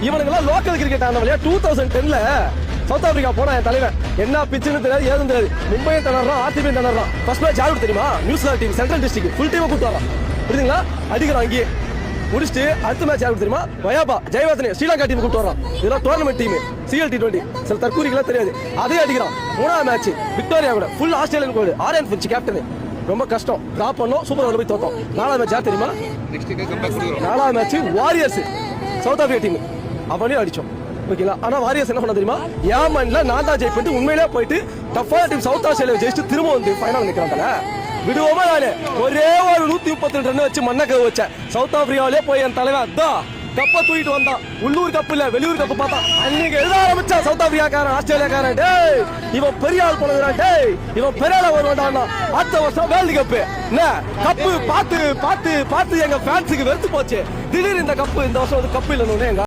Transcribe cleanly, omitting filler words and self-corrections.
இவனுங்கெல்லாம் local cricket ஆனவளையா 2010ல south Africa போனா என் தலைவன் என்ன பிச்சுன்னு தெரியாது ஏதும் தெரியாது. மும்பையும் திணறான், ஆர்சிபியும் திணறான். ஃபர்ஸ்ட் மேட்ச் யாருக்கு தெரியுமா? New Zealand team, central district full டீமை கூட்டு வரான். புரியுதுங்களா? அடிக்கிறான் அங்கேயே முடிச்சுட்டு அடுத்த மேட்ச் யாருக்கு தெரியுமா? வயாபா ஜெயவர்தனே ஸ்ரீலங்கா டீம் கூட்டு வரான். இதெல்லாம் டோர்னமெண்ட் டீம், CL T20 சில தற்கூரிக்கெல்லாம் தெரியாது. அதே அடிக்கிறான். மூணாவது மேட்ச் விக்டோரியா கூட ஃபுல் ஆஸ்திரேலியன் கோடு, ஆரியன் ஃபின்ச் கேப்டன். ரொம்ப கஷ்டம், டிராப் பண்ணோம், சூப்பர் ஓவர் போய் தோத்தோம். நாலாவது மேட்ச் யார் தெரியுமா? நாலாவது match warriors south Africa team, அவனையும் அடிச்சோம். ஓகேங்களா? ஆனா வாரியர்ஸ் என்ன பண்ண தெரியுமா? ஏமன்ல நான் தான் ஜெயிப்பிட்டு உண்மையிலே போயிட்டு டஃப்பான டீம் சவுத் ஆஸ்திரேலியா ஜெயிச்சுட்டு திரும்ப வந்து ஃபைனல் நிக்கிறாங்கல்ல. விடுவோமா? நானு ஒரே ஒரு 132 ரன் வச்சு மண்ணை கவு வச்சேன். சவுத் ஆப்பிரிக்காவிலே போய் என் தலைவன் அதான் கப்ப தூக்கிட்டு வந்தான். உள்ளூர் கப்பு இல்ல, வெளியூர் கப்பு பார்த்தா அன்னைக்கு எழுத ஆரம்பிச்சா சவுத் ஆப்பிரிக்காரன், ஆஸ்திரேலியாக்காரன். டேய் இவன் பெரிய ஆள் போனதுறான், டேய் இவன் பெரிய ஆள் வருவான்டா. அடுத்த வருஷம் வேர்ல்டு கப்பு என்ன கப்பு பார்த்து பார்த்து பார்த்து எங்க ஃபேன்ஸுக்கு வெறுத்து போச்சு. திடீர் இந்த கப்பு இந்த வருஷம் கப்பு இல்லைன்னு எங்க